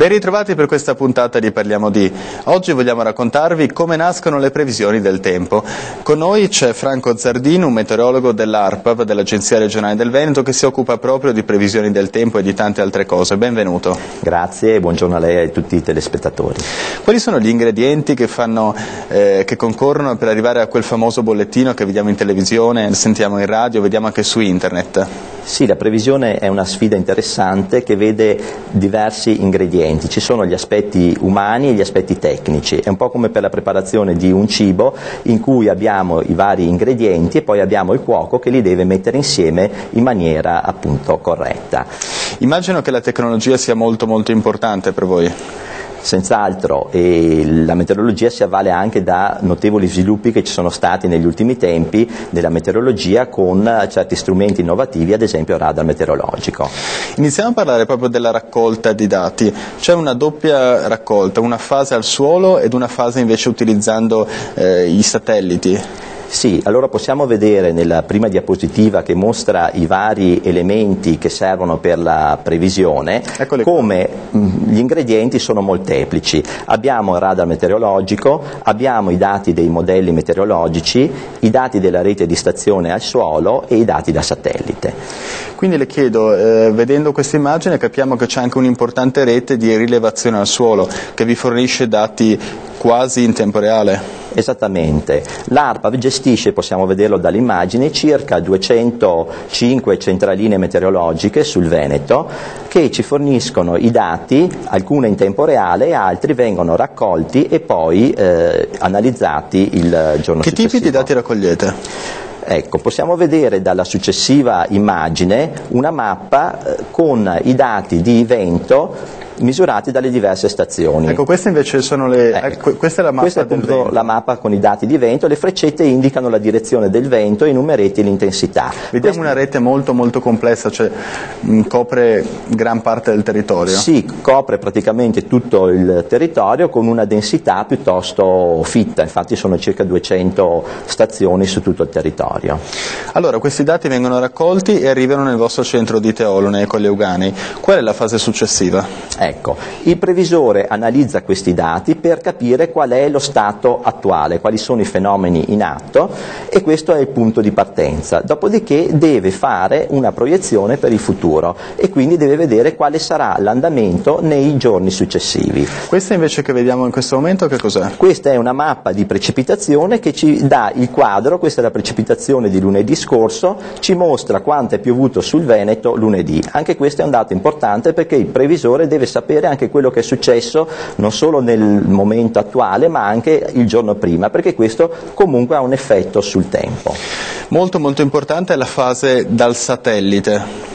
Ben ritrovati per questa puntata di Parliamo di. Oggi vogliamo raccontarvi come nascono le previsioni del tempo. Con noi c'è Franco Zardino, un meteorologo dell'ARPAV, dell'Agenzia Regionale del Veneto, che si occupa proprio di previsioni del tempo e di tante altre cose. Benvenuto. Grazie e buongiorno a lei e a tutti i telespettatori. Quali sono gli ingredienti che concorrono per arrivare a quel famoso bollettino che vediamo in televisione, sentiamo in radio, vediamo anche su internet? Sì, la previsione è una sfida interessante che vede diversi ingredienti. Ci sono gli aspetti umani e gli aspetti tecnici. È un po' come per la preparazione di un cibo in cui abbiamo i vari ingredienti e poi abbiamo il cuoco che li deve mettere insieme in maniera appunto corretta. Immagino che la tecnologia sia molto importante per voi. Senz'altro, e la meteorologia si avvale anche da notevoli sviluppi che ci sono stati negli ultimi tempi della meteorologia con certi strumenti innovativi, ad esempio il radar meteorologico. Iniziamo a parlare proprio della raccolta di dati. C'è una doppia raccolta, una fase al suolo ed una fase invece utilizzando i satelliti. Sì, allora possiamo vedere nella prima diapositiva che mostra i vari elementi che servono per la previsione come gli ingredienti sono molteplici. Abbiamo il radar meteorologico, abbiamo i dati dei modelli meteorologici, i dati della rete di stazione al suolo e i dati da satellite. Quindi le chiedo, vedendo questa immagine capiamo che c'è anche un'importante rete di rilevazione al suolo che vi fornisce dati quasi in tempo reale. Esattamente, l'ARPAV gestisce, possiamo vederlo dall'immagine, circa 205 centraline meteorologiche sul Veneto che ci forniscono i dati, alcune in tempo reale e altri vengono raccolti e poi analizzati il giorno successivo. Che tipi di dati raccogliete? Ecco, possiamo vedere dalla successiva immagine una mappa con i dati di vento misurati dalle diverse stazioni. Ecco, queste invece sono questa è la mappa questa è appunto la mappa con i dati di vento, le freccette indicano la direzione del vento e i numeretti l'intensità. Vediamo una rete molto complessa, cioè copre gran parte del territorio. Sì, copre praticamente tutto il territorio con una densità piuttosto fitta, infatti sono circa 200 stazioni su tutto il territorio. Allora, questi dati vengono raccolti e arrivano nel vostro centro di Teolone e Colli Euganei. Qual è la fase successiva? Ecco, il previsore analizza questi dati per capire qual è lo stato attuale, quali sono i fenomeni in atto e questo è il punto di partenza. Dopodiché deve fare una proiezione per il futuro e quindi deve vedere quale sarà l'andamento nei giorni successivi. Questa invece che vediamo in questo momento che cos'è? Questa è una mappa di precipitazione che ci dà il quadro, questa è la precipitazione di lunedì scorso, ci mostra quanto è piovuto sul Veneto lunedì. Anche questo è un dato importante perché il previsore deve sapere anche quello che è successo non solo nel momento attuale ma anche il giorno prima, perché questo comunque ha un effetto sul tempo. Molto importante è la fase dal satellite.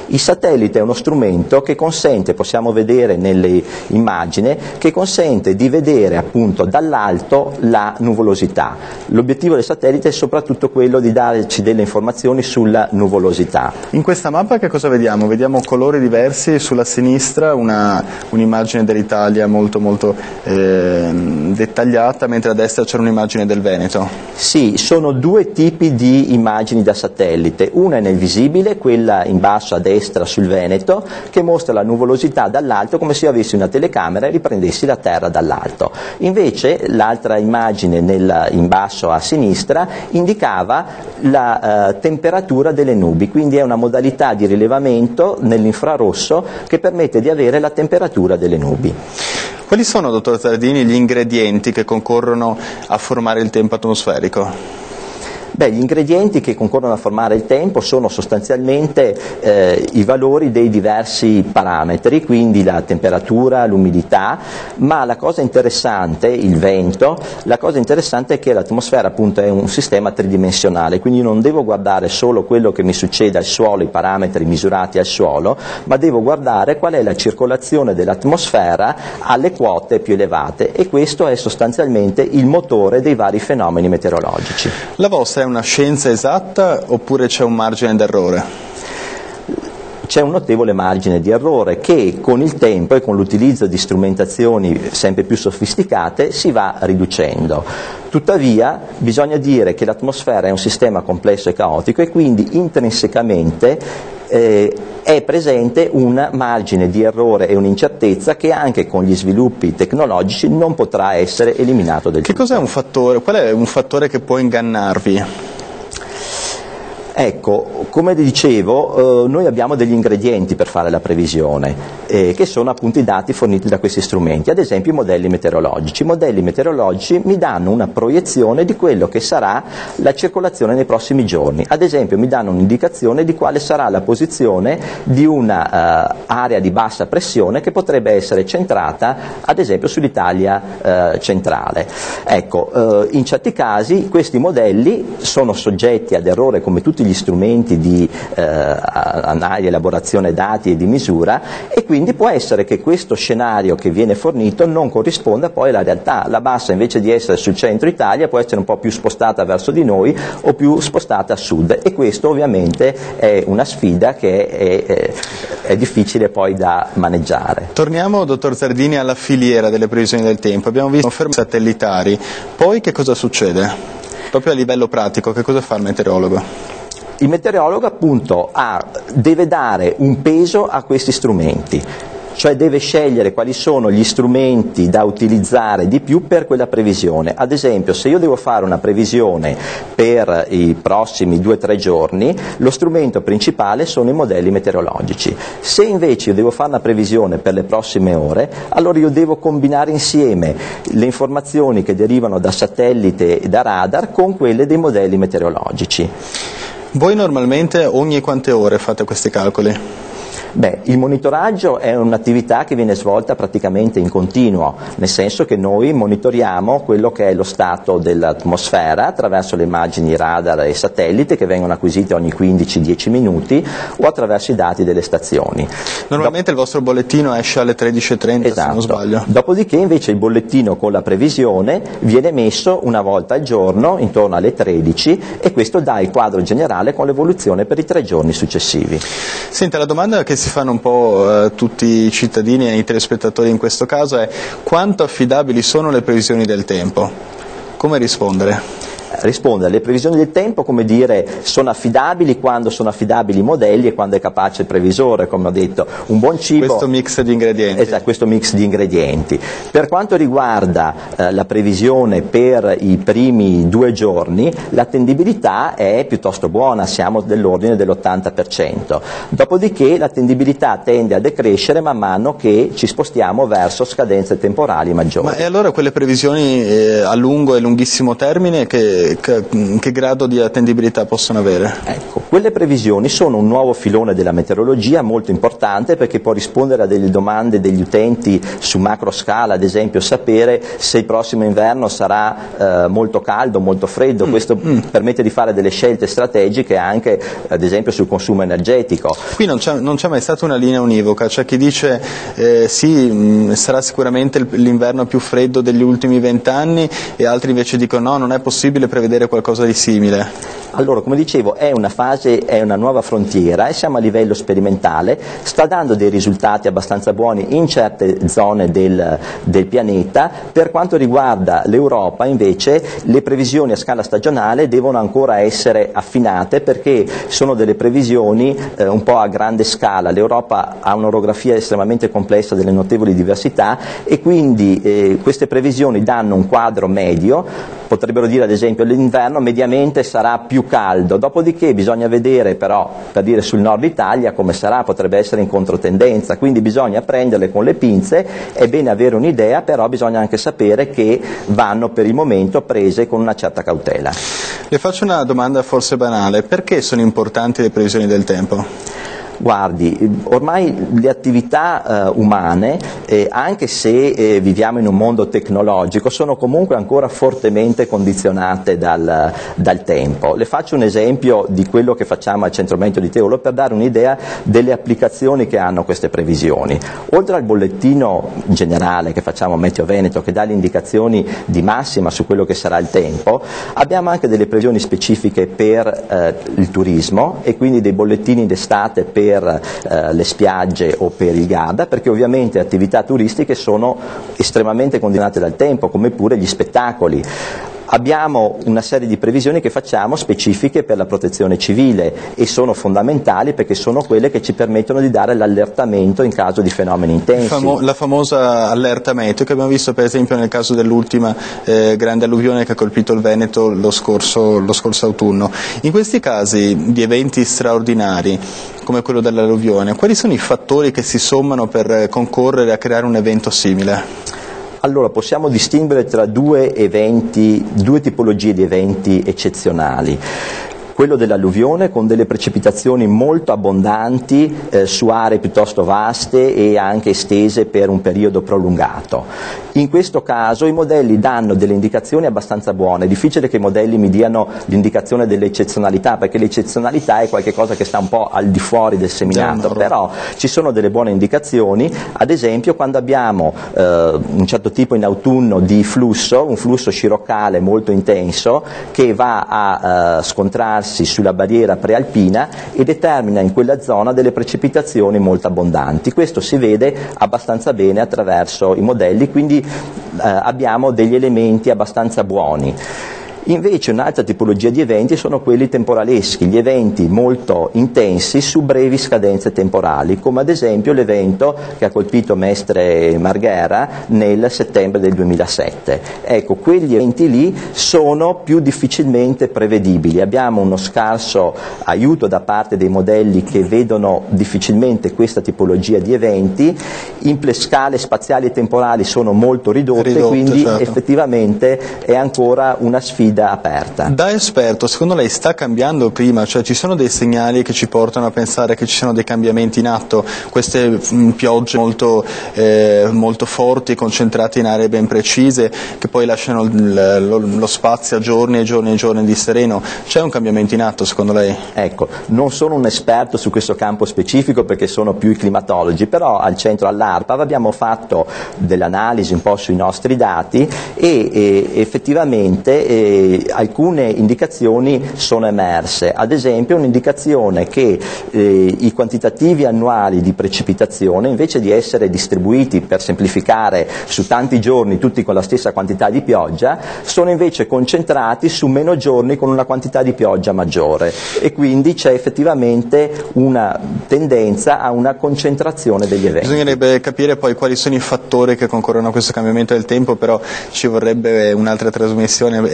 Il satellite è uno strumento che consente, possiamo vedere nelle immagini, che consente di vedere appunto dall'alto la nuvolosità. L'obiettivo del satellite è soprattutto quello di darci delle informazioni sulla nuvolosità. In questa mappa che cosa vediamo? Vediamo colori diversi, sulla sinistra un'immagine dell'Italia molto dettagliata, mentre a destra c'è un'immagine del Veneto. Sì, sono due tipi di immagini da satellite, una è nel visibile, quella in basso a destra sul Veneto, che mostra la nuvolosità dall'alto come se io avessi una telecamera e riprendessi la terra dall'alto. Invece l'altra immagine in basso a sinistra indicava la temperatura delle nubi, quindi è una modalità di rilevamento nell'infrarosso che permette di avere la temperatura delle nubi. Quali sono, dottor Zardini, gli ingredienti che concorrono a formare il tempo atmosferico? Beh, gli ingredienti che concorrono a formare il tempo sono sostanzialmente i valori dei diversi parametri, quindi la temperatura, l'umidità, ma la cosa interessante, il vento, la cosa interessante è che l'atmosfera appunto è un sistema tridimensionale, quindi io non devo guardare solo quello che mi succede al suolo, i parametri misurati al suolo, ma devo guardare qual è la circolazione dell'atmosfera alle quote più elevate e questo è sostanzialmente il motore dei vari fenomeni meteorologici. La vostra è una scienza esatta oppure c'è un margine d'errore? c'è un notevole margine di errore che con il tempo e con l'utilizzo di strumentazioni sempre più sofisticate si va riducendo. Tuttavia bisogna dire che l'atmosfera è un sistema complesso e caotico e quindi intrinsecamente è presente un margine di errore e un'incertezza che anche con gli sviluppi tecnologici non potrà essere eliminato del tutto. Che cos'è un fattore? Qual è un fattore che può ingannarvi? Ecco, come dicevo, noi abbiamo degli ingredienti per fare la previsione, che sono appunto i dati forniti da questi strumenti, ad esempio i modelli meteorologici. I modelli meteorologici mi danno una proiezione di quello che sarà la circolazione nei prossimi giorni, ad esempio mi danno un'indicazione di quale sarà la posizione di una area di bassa pressione che potrebbe essere centrata ad esempio sull'Italia centrale. Ecco, in certi casi questi modelli sono soggetti ad errore come tutti gli strumenti di analisi, elaborazione dati e di misura, e quindi può essere che questo scenario che viene fornito non corrisponda poi alla realtà. La bassa, invece di essere sul centro Italia, può essere un po' più spostata verso di noi o più spostata a sud, e questo ovviamente è una sfida che è difficile poi da maneggiare. Torniamo, dottor Zardini, alla filiera delle previsioni del tempo. Abbiamo visto conferme satellitari, poi che cosa succede? Proprio a livello pratico, che cosa fa il meteorologo? Il meteorologo appunto deve dare un peso a questi strumenti, cioè deve scegliere quali sono gli strumenti da utilizzare di più per quella previsione. Ad esempio, se io devo fare una previsione per i prossimi 2-3 giorni, lo strumento principale sono i modelli meteorologici. Se invece io devo fare una previsione per le prossime ore, allora io devo combinare insieme le informazioni che derivano da satellite e da radar con quelle dei modelli meteorologici. Voi normalmente ogni quante ore fate questi calcoli? Beh, il monitoraggio è un'attività che viene svolta praticamente in continuo, nel senso che noi monitoriamo quello che è lo stato dell'atmosfera attraverso le immagini radar e satellite che vengono acquisite ogni 15-10 minuti o attraverso i dati delle stazioni. Normalmente il vostro bollettino esce alle 13:30, esatto. Se non sbaglio. Dopodiché invece il bollettino con la previsione viene messo una volta al giorno, intorno alle 13, e questo dà il quadro generale con l'evoluzione per i 3 giorni successivi. Senta, la domanda che si fanno un po' tutti i cittadini e i telespettatori in questo caso è: quanto affidabili sono le previsioni del tempo? Come rispondere? Rispondere alle previsioni del tempo, come dire, sono affidabili quando sono affidabili i modelli e quando è capace il previsore, come ho detto. Un buon cibo, questo mix di ingredienti. Esatto, questo mix di ingredienti. Per quanto riguarda la previsione per i primi 2 giorni, l'attendibilità è piuttosto buona, siamo dell'ordine dell'80%. Dopodiché l'attendibilità tende a decrescere man mano che ci spostiamo verso scadenze temporali maggiori. Ma e allora quelle previsioni a lungo e lunghissimo termine che grado di attendibilità possono avere? Ecco, quelle previsioni sono un nuovo filone della meteorologia molto importante, perché può rispondere a delle domande degli utenti su macro scala, ad esempio sapere se il prossimo inverno sarà molto caldo, molto freddo. Questo permette di fare delle scelte strategiche anche ad esempio sul consumo energetico. Qui non c'è mai stata una linea univoca, c'è chi dice sì, sarà sicuramente l'inverno più freddo degli ultimi 20 anni e altri invece dicono no, non è possibile prevedere qualcosa di simile. Allora, come dicevo, è una fase, è una nuova frontiera e siamo a livello sperimentale, sta dando dei risultati abbastanza buoni in certe zone del pianeta. Per quanto riguarda l'Europa invece le previsioni a scala stagionale devono ancora essere affinate, perché sono delle previsioni un po' a grande scala. L'Europa ha un'orografia estremamente complessa, delle notevoli diversità, e quindi queste previsioni danno un quadro medio. Potrebbero dire ad esempio l'inverno mediamente sarà più caldo, dopodiché bisogna vedere però, per dire sul nord Italia come sarà, potrebbe essere in controtendenza, quindi bisogna prenderle con le pinze. È bene avere un'idea, però bisogna anche sapere che vanno per il momento prese con una certa cautela. Le faccio una domanda forse banale: perché sono importanti le previsioni del tempo? Guardi, ormai le attività umane, anche se viviamo in un mondo tecnologico, sono comunque ancora fortemente condizionate dal tempo. Le faccio un esempio di quello che facciamo al Centro Meteo di Teolo per dare un'idea delle applicazioni che hanno queste previsioni. Oltre al bollettino generale che facciamo a Meteo Veneto, che dà le indicazioni di massima su quello che sarà il tempo, abbiamo anche delle previsioni specifiche per il turismo, e quindi dei bollettini d'estate per le spiagge o per il Garda, perché ovviamente le attività turistiche sono estremamente condizionate dal tempo, come pure gli spettacoli. Abbiamo una serie di previsioni che facciamo specifiche per la protezione civile e sono fondamentali perché sono quelle che ci permettono di dare l'allertamento in caso di fenomeni intensi. La famosa allerta meteo che abbiamo visto per esempio nel caso dell'ultima grande alluvione che ha colpito il Veneto lo scorso autunno. In questi casi di eventi straordinari come quello dell'alluvione, quali sono i fattori che si sommano per concorrere a creare un evento simile? Allora, possiamo distinguere tra due tipologie di eventi eccezionali. Quello dell'alluvione con delle precipitazioni molto abbondanti su aree piuttosto vaste e anche estese per un periodo prolungato. In questo caso i modelli danno delle indicazioni abbastanza buone, è difficile che i modelli mi diano l'indicazione dell'eccezionalità, perché l'eccezionalità è qualcosa che sta un po' al di fuori del seminato, però ci sono delle buone indicazioni, ad esempio quando abbiamo un certo tipo in autunno di flusso, un flusso sciroccale molto intenso che va a scontrarsi sulla barriera prealpina e determina in quella zona delle precipitazioni molto abbondanti. Questo si vede abbastanza bene attraverso i modelli, quindi abbiamo degli elementi abbastanza buoni. Invece un'altra tipologia di eventi sono quelli temporaleschi, gli eventi molto intensi su brevi scadenze temporali, come ad esempio l'evento che ha colpito Mestre Marghera nel settembre del 2007. Ecco, quegli eventi lì sono più difficilmente prevedibili, abbiamo uno scarso aiuto da parte dei modelli che vedono difficilmente questa tipologia di eventi, le scale spaziali e temporali sono molto ridotte, quindi certo, effettivamente è ancora una sfida aperta. Da esperto, secondo lei sta cambiando prima? Cioè ci sono dei segnali che ci portano a pensare che ci siano dei cambiamenti in atto? Queste piogge molto forti, concentrate in aree ben precise, che poi lasciano lo spazio a giorni e giorni e giorni di sereno. C'è un cambiamento in atto secondo lei? Ecco, non sono un esperto su questo campo specifico perché sono più i climatologi, però al centro all'ARPAV abbiamo fatto dell'analisi un po' sui nostri dati e effettivamente alcune indicazioni sono emerse, ad esempio un'indicazione che i quantitativi annuali di precipitazione, invece di essere distribuiti, per semplificare, su tanti giorni tutti con la stessa quantità di pioggia, sono invece concentrati su meno giorni con una quantità di pioggia maggiore e quindi c'è effettivamente una tendenza a una concentrazione degli eventi. Bisognerebbe capire poi quali sono i fattori che concorrono a questo cambiamento del tempo, però ci vorrebbe un'altra trasmissione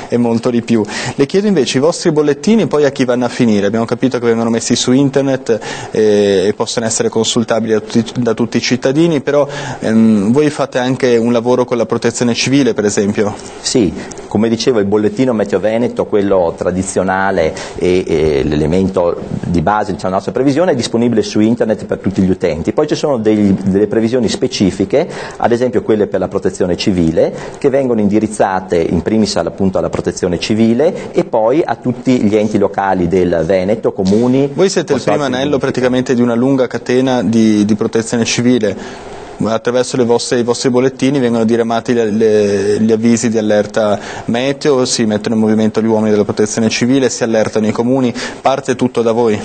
e molto di più. Le chiedo invece i vostri bollettini poi a chi vanno a finire. Abbiamo capito che vengono messi su internet e possono essere consultabili da tutti i cittadini, però voi fate anche un lavoro con la protezione civile per esempio? Sì, come dicevo il bollettino Meteo Veneto, quello tradizionale e l'elemento di base della nostra previsione, è disponibile su internet per tutti gli utenti. Poi ci sono delle previsioni specifiche, ad esempio quelle per la protezione civile, che vengono indirizzate in primis appunto alla protezione civile e poi a tutti gli enti locali del Veneto, comuni. Voi siete il primo anello praticamente di una lunga catena di protezione civile. Attraverso i vostri bollettini vengono diramati gli avvisi di allerta meteo, si mettono in movimento gli uomini della protezione civile, si allertano i comuni, parte tutto da voi?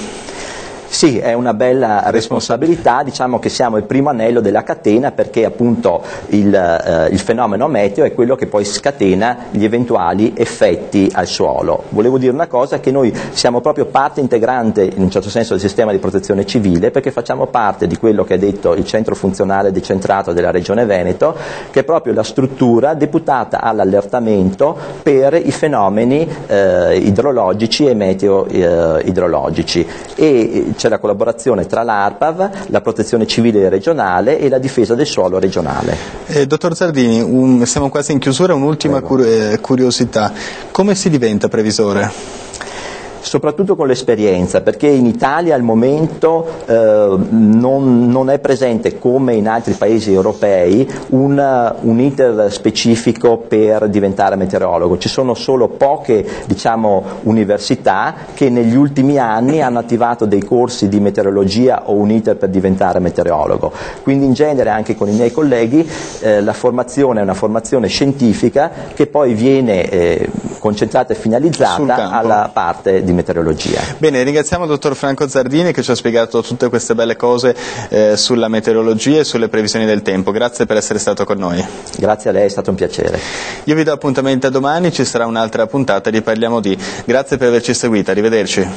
Sì, è una bella responsabilità, diciamo che siamo il primo anello della catena perché appunto il fenomeno meteo è quello che poi scatena gli eventuali effetti al suolo. Volevo dire una cosa, che noi siamo proprio parte integrante in un certo senso del sistema di protezione civile perché facciamo parte di quello che ha detto il centro funzionale decentrato della Regione Veneto, che è proprio la struttura deputata all'allertamento per i fenomeni idrologici e meteo idrologici. E c'è la collaborazione tra l'ARPAV, la protezione civile regionale e la difesa del suolo regionale. Dottor Zardini, siamo quasi in chiusura, un'ultima curiosità. Come si diventa previsore? Soprattutto con l'esperienza, perché in Italia al momento non è presente, come in altri paesi europei, un iter specifico per diventare meteorologo. Ci sono solo poche università che negli ultimi anni hanno attivato dei corsi di meteorologia o un iter per diventare meteorologo. Quindi in genere anche con i miei colleghi la formazione è una formazione scientifica che poi viene concentrata e finalizzata alla parte di meteorologia. Bene, ringraziamo il dottor Franco Zardini che ci ha spiegato tutte queste belle cose sulla meteorologia e sulle previsioni del tempo. Grazie per essere stato con noi. Grazie a lei, è stato un piacere. Io vi do appuntamento a domani, ci sarà un'altra puntata di Parliamo di. Grazie per averci seguito, arrivederci.